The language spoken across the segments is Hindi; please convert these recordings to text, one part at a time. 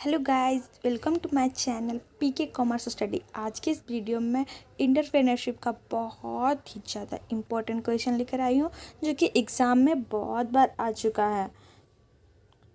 Hello guys, welcome to my channel PK commerce study. आज के इस वीडियो में एंटरप्रेन्योरशिप का बहुत ही ज़्यादा इम्पोर्टेंट क्वेश्चन लेकर आई हूँ, जो कि एग्ज़ाम में बहुत बार आ चुका है।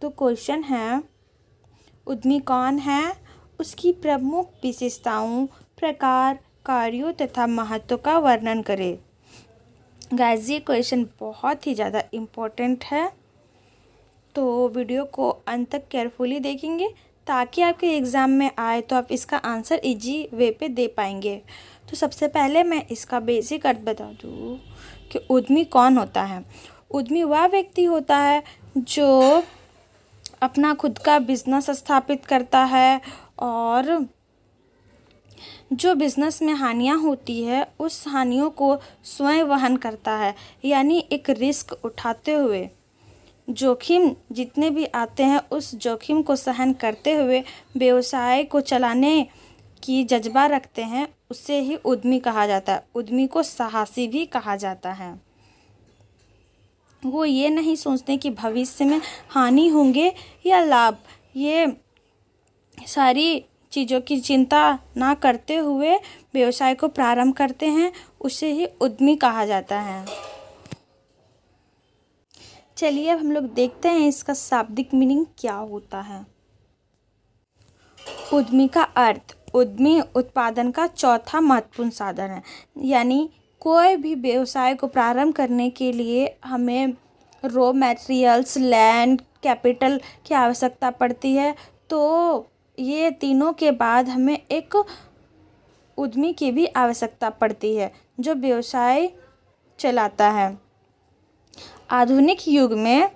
तो क्वेश्चन है, उद्यमी कौन है, उसकी प्रमुख विशेषताओं, प्रकार, कार्यों तथा महत्व का वर्णन करें। गाइस, ये क्वेश्चन बहुत ही ज़्यादा इम्पोर्टेंट है, तो वीडियो को अंत तक केयरफुली देखेंगे ताकि आपके एग्ज़ाम में आए तो आप इसका आंसर इजी वे पे दे पाएंगे। तो सबसे पहले मैं इसका बेसिक अर्थ बता दूँ कि उद्यमी कौन होता है। उद्यमी वह व्यक्ति होता है जो अपना खुद का बिजनेस स्थापित करता है और जो बिज़नेस में हानियाँ होती है उस हानियों को स्वयं वहन करता है, यानी एक रिस्क उठाते हुए जोखिम जितने भी आते हैं उस जोखिम को सहन करते हुए व्यवसाय को चलाने की जज्बा रखते हैं, उससे ही उद्यमी कहा जाता है। उद्यमी को साहसी भी कहा जाता है। वो ये नहीं सोचते कि भविष्य में हानि होंगे या लाभ, ये सारी चीज़ों की चिंता ना करते हुए व्यवसाय को प्रारंभ करते हैं, उसे ही उद्यमी कहा जाता है। चलिए अब हम लोग देखते हैं इसका शाब्दिक मीनिंग क्या होता है। उद्यमी का अर्थ, उद्यमी उत्पादन का चौथा महत्वपूर्ण साधन है। यानी कोई भी व्यवसाय को प्रारंभ करने के लिए हमें रॉ मटेरियल्स, लैंड, कैपिटल की आवश्यकता पड़ती है। तो ये तीनों के बाद हमें एक उद्यमी की भी आवश्यकता पड़ती है जो व्यवसाय चलाता है। आधुनिक युग में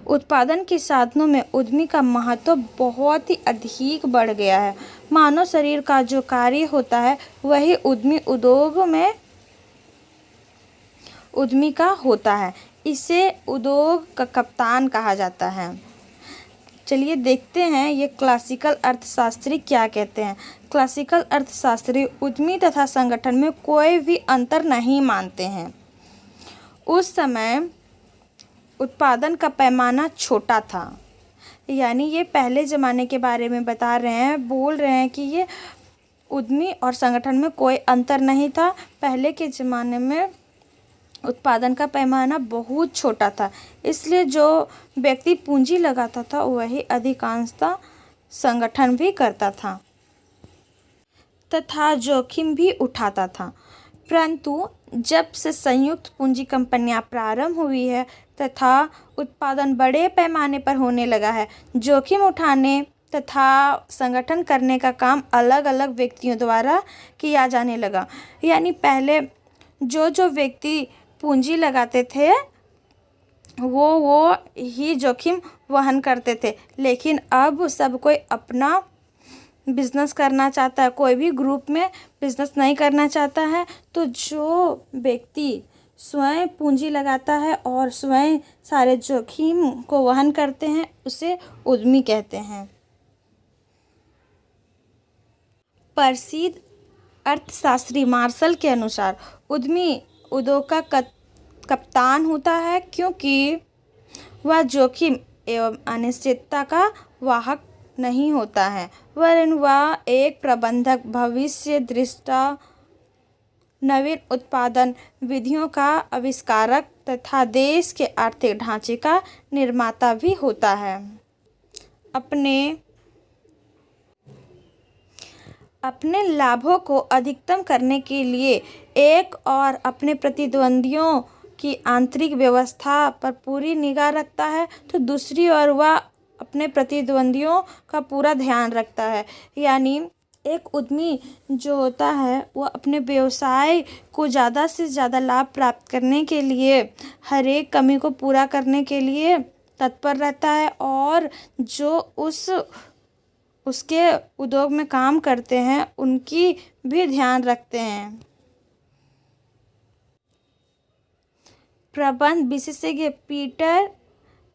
उत्पादन के साधनों में उद्यमी का महत्व बहुत ही अधिक बढ़ गया है। मानव शरीर का जो कार्य होता है वही उद्यमी उद्योग में उद्यमी का होता है। इसे उद्योग का कप्तान कहा जाता है। चलिए देखते हैं ये क्लासिकल अर्थशास्त्री क्या कहते हैं। क्लासिकल अर्थशास्त्री उद्यमी तथा संगठन में कोई भी अंतर नहीं मानते हैं। उस समय उत्पादन का पैमाना छोटा था, यानी ये पहले ज़माने के बारे में बता रहे हैं, बोल रहे हैं कि ये उद्यमी और संगठन में कोई अंतर नहीं था। पहले के ज़माने में उत्पादन का पैमाना बहुत छोटा था, इसलिए जो व्यक्ति पूंजी लगाता था वही अधिकांशतः संगठन भी करता था तथा जोखिम भी उठाता था। परंतु जब से संयुक्त पूंजी कंपनियां प्रारंभ हुई है तथा उत्पादन बड़े पैमाने पर होने लगा है, जोखिम उठाने तथा संगठन करने का काम अलग अलग व्यक्तियों द्वारा किया जाने लगा। यानी पहले जो व्यक्ति पूंजी लगाते थे वो ही जोखिम वहन करते थे, लेकिन अब सब कोई अपना बिजनेस करना चाहता है, कोई भी ग्रुप में बिजनेस नहीं करना चाहता है। तो जो व्यक्ति स्वयं पूंजी लगाता है और स्वयं सारे जोखिम को वहन करते हैं उसे उद्यमी कहते हैं। प्रसिद्ध अर्थशास्त्री मार्शल के अनुसार उद्यमी उद्योग का कप्तान होता है, क्योंकि वह जोखिम एवं अनिश्चितता का वाहक नहीं होता है, वरन वह एक प्रबंधक, भविष्य दृष्टा, नवीन उत्पादन विधियों का आविष्कारक तथा देश के आर्थिक ढांचे का निर्माता भी होता है। अपने लाभों को अधिकतम करने के लिए एक और अपने प्रतिद्वंदियों की आंतरिक व्यवस्था पर पूरी निगाह रखता है, तो दूसरी ओर वह अपने प्रतिद्वंदियों का पूरा ध्यान रखता है। यानी एक उद्यमी जो होता है वो अपने व्यवसाय को ज़्यादा से ज़्यादा लाभ प्राप्त करने के लिए, हर एक कमी को पूरा करने के लिए तत्पर रहता है, और जो उसके उद्योग में काम करते हैं उनकी भी ध्यान रखते हैं। प्रबंध विशेषज्ञ पीटर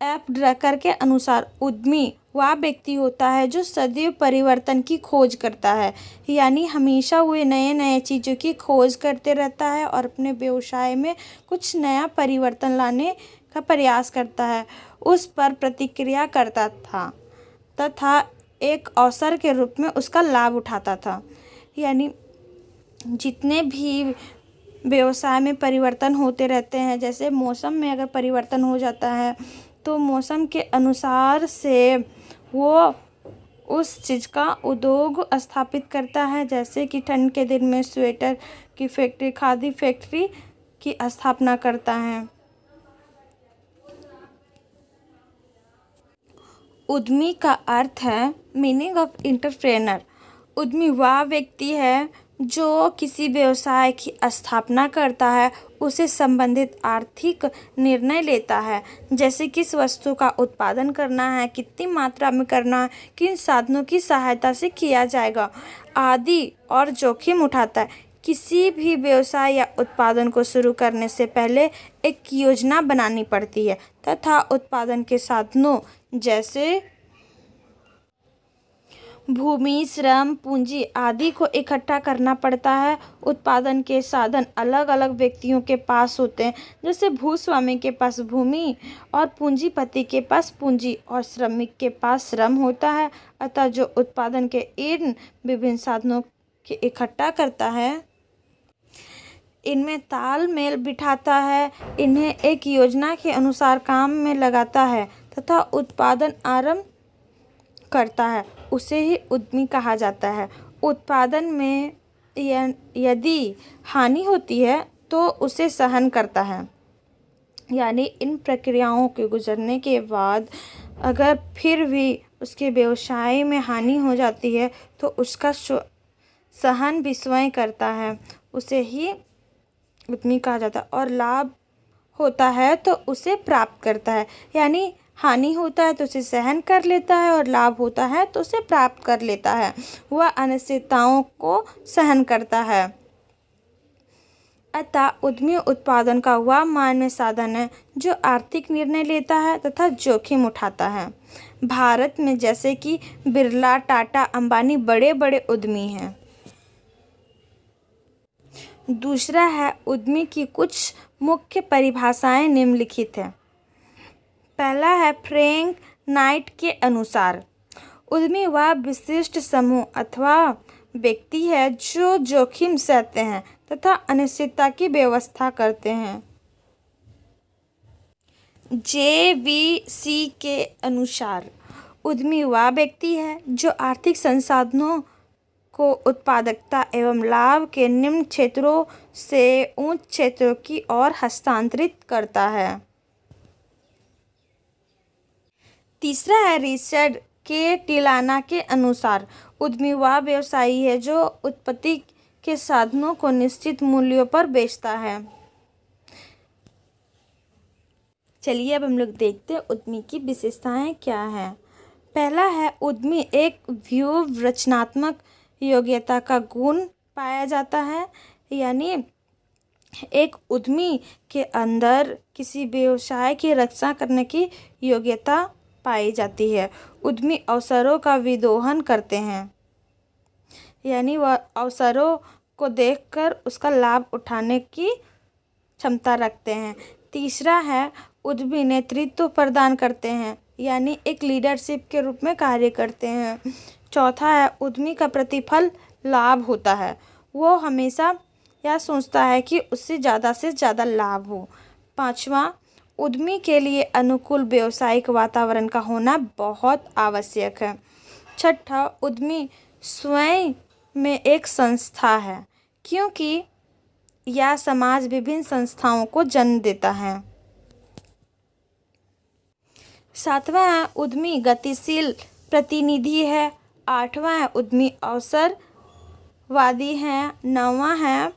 एफ ड्रकर के अनुसार उद्यमी वह व्यक्ति होता है जो सदैव परिवर्तन की खोज करता है, यानी हमेशा वो नए नए चीज़ों की खोज करते रहता है और अपने व्यवसाय में कुछ नया परिवर्तन लाने का प्रयास करता है, उस पर प्रतिक्रिया करता था। तथा एक अवसर के रूप में उसका लाभ उठाता था। यानी जितने भी व्यवसाय में परिवर्तन होते रहते हैं, जैसे मौसम में अगर परिवर्तन हो जाता है तो मौसम के अनुसार से वो उस चीज़ का उद्योग स्थापित करता है। जैसे कि ठंड के दिन में स्वेटर की फैक्ट्री, खादी फैक्ट्री की स्थापना करता है। उद्यमी का अर्थ है मीनिंग ऑफ एंटरप्रेन्योर। उद्यमी वह व्यक्ति है जो किसी व्यवसाय की स्थापना करता है, उसे संबंधित आर्थिक निर्णय लेता है, जैसे किस वस्तु का उत्पादन करना है, कितनी मात्रा में करना है, किन साधनों की सहायता से किया जाएगा आदि, और जोखिम उठाता है। किसी भी व्यवसाय या उत्पादन को शुरू करने से पहले एक योजना बनानी पड़ती है तथा उत्पादन के साधनों जैसे भूमि, श्रम, पूंजी आदि को इकट्ठा करना पड़ता है। उत्पादन के साधन अलग अलग व्यक्तियों के पास होते हैं, जैसे भूस्वामी के पास भूमि और पूंजीपति के पास पूंजी और श्रमिक के पास श्रम होता है। अतः जो उत्पादन के इन विभिन्न साधनों के इकट्ठा करता है, इनमें तालमेल बिठाता है, इन्हें एक योजना के अनुसार काम में लगाता है तथा उत्पादन आरंभ करता है, उसे ही उद्यमी कहा जाता है। उत्पादन में यदि हानि होती है तो उसे सहन करता है। यानी इन प्रक्रियाओं के गुजरने के बाद अगर फिर भी उसके व्यवसाय में हानि हो जाती है तो उसका सहन भी स्वयं करता है, उसे ही उद्यमी कहा जाता है। और लाभ होता है तो उसे प्राप्त करता है। यानी हानि होता है तो उसे सहन कर लेता है और लाभ होता है तो उसे प्राप्त कर लेता है। वह अनिश्चितताओं को सहन करता है। अतः उद्यमी उत्पादन का वह मान्य साधन है जो आर्थिक निर्णय लेता है तथा जोखिम उठाता है। भारत में जैसे कि बिरला, टाटा, अंबानी बड़े बड़े उद्यमी हैं। दूसरा है उद्यमी की कुछ मुख्य परिभाषाएं निम्नलिखित है। पहला है फ्रैंक नाइट के अनुसार, उद्यमी वह विशिष्ट समूह अथवा व्यक्ति है जो जोखिम सहते हैं तथा अनिश्चितता की व्यवस्था करते हैं। JVC के अनुसार उद्यमी वह व्यक्ति है जो आर्थिक संसाधनों को उत्पादकता एवं लाभ के निम्न क्षेत्रों से उच्च क्षेत्रों की ओर हस्तांतरित करता है। तीसरा है रिचर्ड के टिलाना के अनुसार, उद्यमी वह व्यवसायी है जो उत्पत्ति के साधनों को निश्चित मूल्यों पर बेचता है। चलिए अब हम लोग देखते हैं उद्यमी की विशेषताएं क्या हैं। पहला है उद्यमी एक व्यूह रचनात्मक योग्यता का गुण पाया जाता है। यानी एक उद्यमी के अंदर किसी व्यवसाय की रचना करने की योग्यता पाई जाती है। उद्यमी अवसरों का विदोहन करते हैं, यानी वह अवसरों को देखकर उसका लाभ उठाने की क्षमता रखते हैं। तीसरा है उद्यमी नेतृत्व प्रदान करते हैं, यानी एक लीडरशिप के रूप में कार्य करते हैं। चौथा है उद्यमी का प्रतिफल लाभ होता है, वो हमेशा यह सोचता है कि उससे ज़्यादा लाभ हो। पांचवा, उद्यमी के लिए अनुकूल व्यावसायिक वातावरण का होना बहुत आवश्यक है। छठा, उद्यमी स्वयं में एक संस्था है क्योंकि यह समाज विभिन्न संस्थाओं को जन्म देता है। सातवां है उद्यमी गतिशील प्रतिनिधि है। आठवां है उद्यमी अवसरवादी है। नौवां है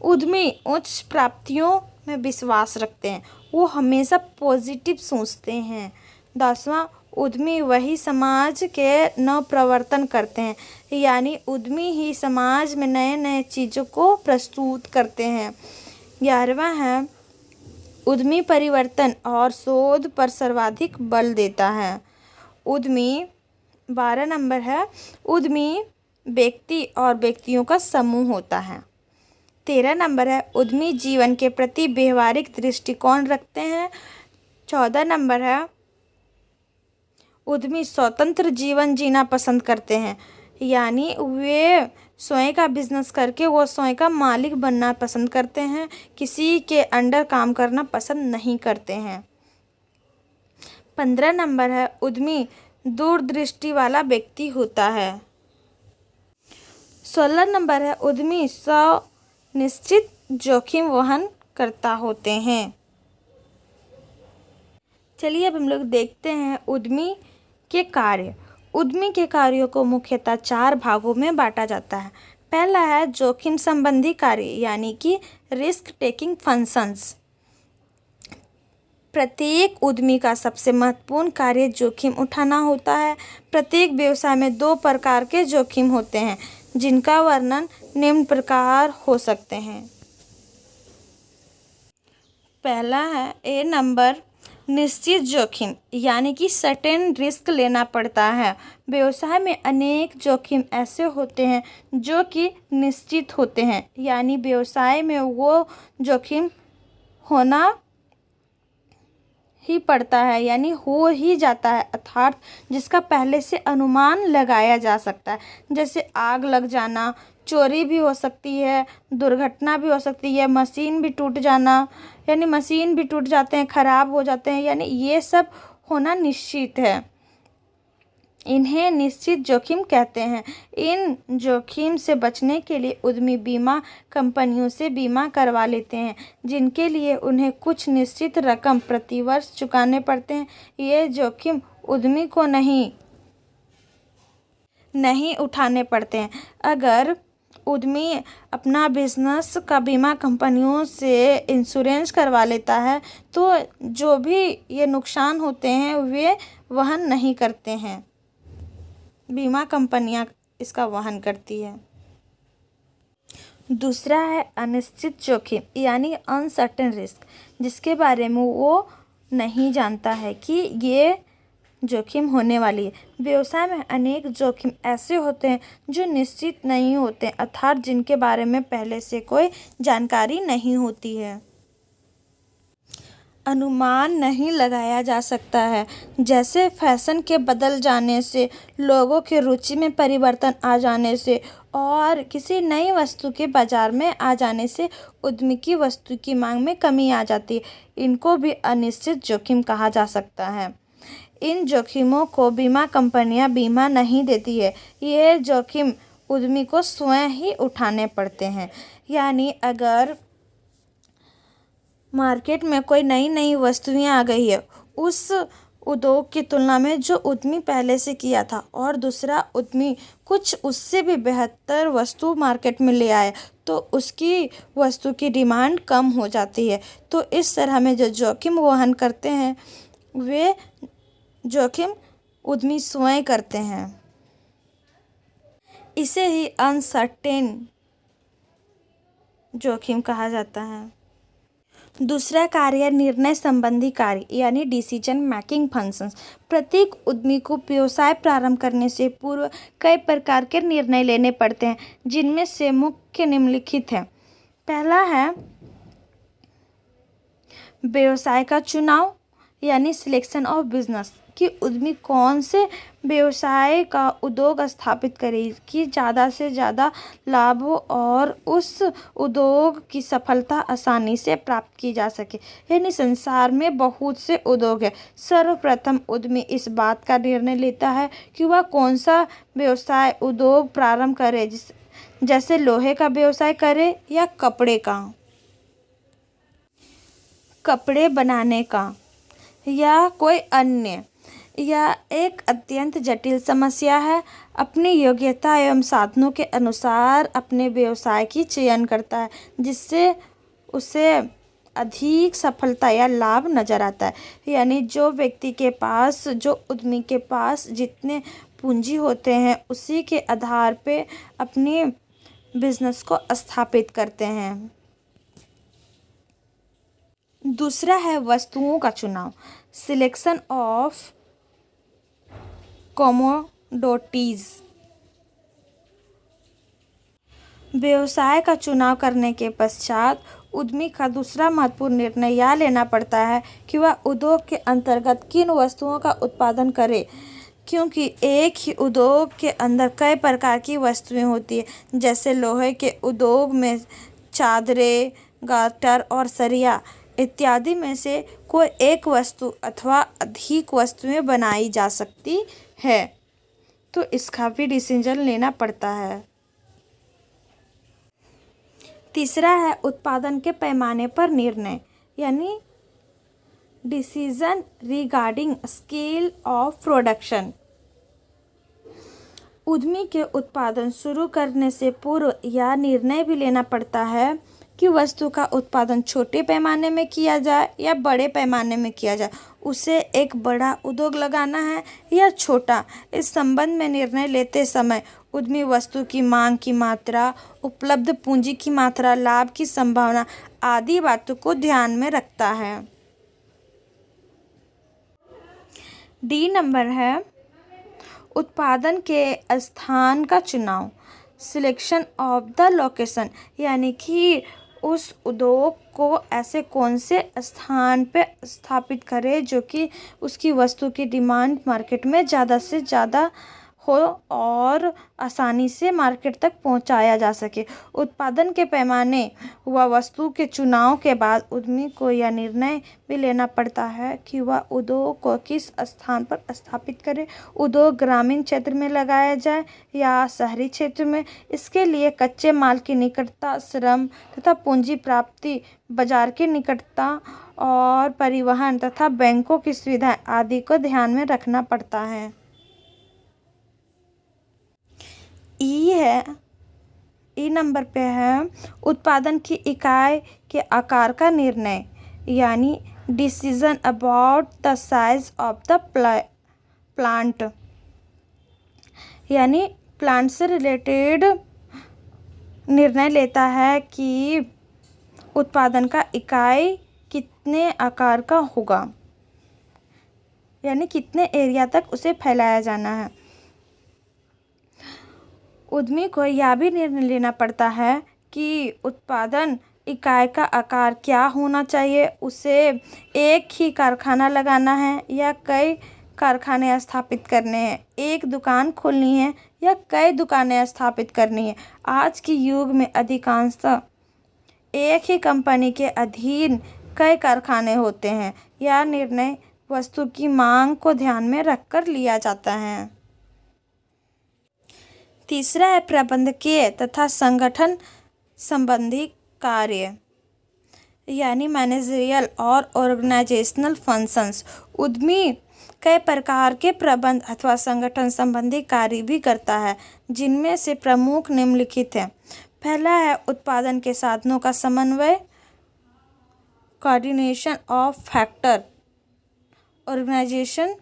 उद्यमी उच्च प्राप्तियों में विश्वास रखते हैं, वो हमेशा पॉजिटिव सोचते हैं। 10वां, उद्यमी वही समाज के नव प्रवर्तन करते हैं, यानी उद्यमी ही समाज में नए नए चीज़ों को प्रस्तुत करते हैं। 11वां है उद्यमी परिवर्तन और शोध पर सर्वाधिक बल देता है। उद्यमी 12 नंबर है उद्यमी व्यक्ति और व्यक्तियों का समूह होता है। 13 नंबर है उद्यमी जीवन के प्रति व्यवहारिक दृष्टिकोण रखते हैं। 14 नंबर है उद्यमी स्वतंत्र जीवन जीना पसंद करते हैं, यानी वे स्वयं का बिजनेस करके वो स्वयं का मालिक बनना पसंद करते हैं, किसी के अंडर काम करना पसंद नहीं करते हैं। 15 नंबर है उद्यमी दूरदृष्टि वाला व्यक्ति होता है। 16 नंबर है उद्यमी निश्चित जोखिम वहन करता होते हैं। चलिए अब हम लोग देखते हैं उद्यमी के कार्य। उद्यमी के कार्यों को मुख्यतः 4 भागों में बांटा जाता है। पहला है जोखिम संबंधी कार्य, यानी कि रिस्क टेकिंग फंक्शंस। प्रत्येक उद्यमी का सबसे महत्वपूर्ण कार्य जोखिम उठाना होता है। प्रत्येक व्यवसाय में 2 प्रकार के जोखिम होते हैं, जिनका वर्णन निम्न प्रकार हो सकते हैं। पहला है ए नंबर, निश्चित जोखिम, यानी कि सर्टेन रिस्क लेना पड़ता है। व्यवसाय में अनेक जोखिम ऐसे होते हैं जो कि निश्चित होते हैं, यानी व्यवसाय में वो जोखिम होना ही पड़ता है, यानी हो ही जाता है, अर्थात जिसका पहले से अनुमान लगाया जा सकता है। जैसे आग लग जाना, चोरी भी हो सकती है, दुर्घटना भी हो सकती है, मशीन भी टूट जाना, यानी मशीन भी टूट जाते हैं, खराब हो जाते हैं, यानी ये सब होना निश्चित है। इन्हें निश्चित जोखिम कहते हैं। इन जोखिम से बचने के लिए उद्यमी बीमा कंपनियों से बीमा करवा लेते हैं, जिनके लिए उन्हें कुछ निश्चित रकम प्रतिवर्ष चुकाने पड़ते हैं। ये जोखिम उद्यमी को नहीं उठाने पड़ते हैं। अगर उद्यमी अपना बिजनेस का बीमा कंपनियों से इंश्योरेंस करवा लेता है तो जो भी ये नुकसान होते हैं वे वहन नहीं करते हैं, बीमा कंपनियां इसका वहन करती है। दूसरा है अनिश्चित जोखिम, यानी अनसर्टेन रिस्क, जिसके बारे में वो नहीं जानता है कि ये जोखिम होने वाली है। व्यवसाय में अनेक जोखिम ऐसे होते हैं जो निश्चित नहीं होते, अर्थात जिनके बारे में पहले से कोई जानकारी नहीं होती है, अनुमान नहीं लगाया जा सकता है। जैसे फैशन के बदल जाने से, लोगों की रुचि में परिवर्तन आ जाने से और किसी नई वस्तु के बाजार में आ जाने से उद्यमी की वस्तु की मांग में कमी आ जाती है। इनको भी अनिश्चित जोखिम कहा जा सकता है। इन जोखिमों को बीमा कंपनियां बीमा नहीं देती है। ये जोखिम उद्यमी को स्वयं ही उठाने पड़ते हैं, यानी अगर मार्केट में कोई नई वस्तुएं आ गई है उस उद्योग की तुलना में जो उद्यमी पहले से किया था, और दूसरा उद्यमी कुछ उससे भी बेहतर वस्तु मार्केट में ले आए, तो उसकी वस्तु की डिमांड कम हो जाती है। तो इस तरह में जो जोखिम वहन करते हैं वे जोखिम उद्यमी स्वयं करते हैं। इसे ही अनसर्टेन जोखिम कहा जाता है। दूसरा कार्य निर्णय संबंधी कार्य, यानी डिसीजन मेकिंग फंक्शंस। प्रत्येक उद्यमी को व्यवसाय प्रारंभ करने से पूर्व कई प्रकार के निर्णय लेने पड़ते हैं, जिनमें से मुख्य निम्नलिखित हैं। पहला है व्यवसाय का चुनाव, यानी सिलेक्शन ऑफ बिजनेस, कि उद्यमी कौन से व्यवसाय का उद्योग स्थापित करे कि ज़्यादा से ज़्यादा लाभ हो और उस उद्योग की सफलता आसानी से प्राप्त की जा सके। यानी संसार में बहुत से उद्योग हैं, सर्वप्रथम उद्यमी इस बात का निर्णय लेता है कि वह कौन सा व्यवसाय उद्योग प्रारंभ करे, जैसे लोहे का व्यवसाय करे या कपड़े बनाने का या कोई अन्य। यह एक अत्यंत जटिल समस्या है। अपनी योग्यता एवं साधनों के अनुसार अपने व्यवसाय की चयन करता है, जिससे उसे अधिक सफलता या लाभ नज़र आता है। यानी जो उद्यमी के पास जितने पूंजी होते हैं उसी के आधार पे अपने बिजनेस को स्थापित करते हैं। दूसरा है वस्तुओं का चुनाव, सिलेक्शन ऑफ कमोडिटीज। व्यवसाय का चुनाव करने के पश्चात उद्यमी का दूसरा महत्वपूर्ण निर्णय यह लेना पड़ता है कि वह उद्योग के अंतर्गत किन वस्तुओं का उत्पादन करे। क्योंकि एक ही उद्योग के अंदर कई प्रकार की वस्तुएं होती है। जैसे लोहे के उद्योग में चादरें, गाटर और सरिया इत्यादि में से कोई एक वस्तु अथवा अधिक वस्तुएं बनाई जा सकती है, तो इसका भी डिसीजन लेना पड़ता है। तीसरा है उत्पादन के पैमाने पर निर्णय, यानी decision regarding scale of production. उद्यमी के उत्पादन शुरू करने से पूर्व यह निर्णय भी लेना पड़ता है कि वस्तु का उत्पादन छोटे पैमाने में किया जाए या बड़े पैमाने में किया जाए, उसे एक बड़ा उद्योग लगाना है या छोटा। इस संबंध में निर्णय लेते समय उद्यमी वस्तु की मांग की मात्रा, उपलब्ध पूंजी की मात्रा, लाभ की संभावना आदि बातों को ध्यान में रखता है। डी नंबर है उत्पादन के स्थान का चुनाव, सिलेक्शन ऑफ द लोकेशन, यानी कि उस उद्योग को ऐसे कौन से स्थान पे स्थापित करे जो कि उसकी वस्तु की डिमांड मार्केट में ज़्यादा से ज़्यादा हो और आसानी से मार्केट तक पहुंचाया जा सके। उत्पादन के पैमाने व वस्तु के चुनाव के बाद उद्यमी को यह निर्णय भी लेना पड़ता है कि वह उद्योग को किस स्थान पर स्थापित करे। उद्योग ग्रामीण क्षेत्र में लगाया जाए या शहरी क्षेत्र में। इसके लिए कच्चे माल की निकटता, श्रम तथा पूंजी प्राप्ति, बाजार की निकटता और परिवहन तथा बैंकों की सुविधा आदि को ध्यान में रखना पड़ता है। ई नंबर पे है उत्पादन की इकाई के आकार का निर्णय, यानी decision about the size of the plant, यानी प्लांट से रिलेटेड निर्णय लेता है कि उत्पादन का इकाई कितने आकार का होगा, यानी कितने एरिया तक उसे फैलाया जाना है। उद्यमी को यह भी निर्णय लेना पड़ता है कि उत्पादन इकाई का आकार क्या होना चाहिए। उसे एक ही कारखाना लगाना है या कई कारखाने स्थापित करने हैं, एक दुकान खोलनी है या कई दुकानें स्थापित करनी है। आज के युग में अधिकांशतः एक ही कंपनी के अधीन कई कारखाने होते हैं। यह निर्णय वस्तु की मांग को ध्यान में रखकर लिया जाता है। तीसरा है प्रबंधकीय तथा संगठन संबंधी कार्य, यानी मैनेजरियल और ऑर्गेनाइजेशनल फंक्शंस। उद्यमी कई प्रकार के प्रबंध अथवा संगठन संबंधी कार्य भी करता है, जिनमें से प्रमुख निम्नलिखित है। पहला है उत्पादन के साधनों का समन्वय, कोऑर्डिनेशन ऑफ फैक्टर ऑर्गेनाइजेशन।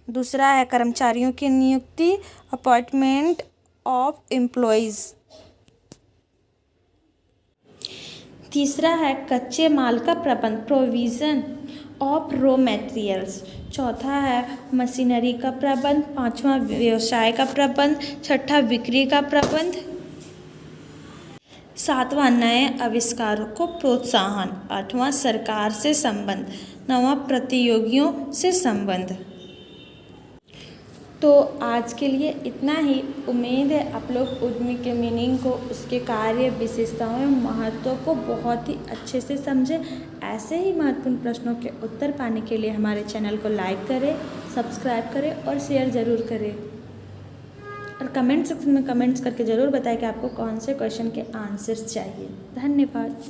दूसरा है कर्मचारियों की नियुक्ति, अपॉइंटमेंट ऑफ एम्प्लॉयज़। तीसरा है कच्चे माल का प्रबंध, प्रोविज़न ऑफ रॉ मटेरियल्स। चौथा है मशीनरी का प्रबंध। पांचवा व्यवसाय का प्रबंध। छठा बिक्री का प्रबंध। सातवां नए आविष्कारों को प्रोत्साहन। आठवां सरकार से संबंध। नौवां प्रतियोगियों से संबंध। तो आज के लिए इतना ही। उम्मीद है आप लोग उद्यमी के मीनिंग को, उसके कार्य, विशेषताओं एवं महत्व को बहुत ही अच्छे से समझें। ऐसे ही महत्वपूर्ण प्रश्नों के उत्तर पाने के लिए हमारे चैनल को लाइक करें, सब्सक्राइब करें और शेयर ज़रूर करें। और कमेंट सेक्शन में कमेंट्स करके ज़रूर बताएं कि आपको कौन से क्वेश्चन के आंसर्स चाहिए। धन्यवाद।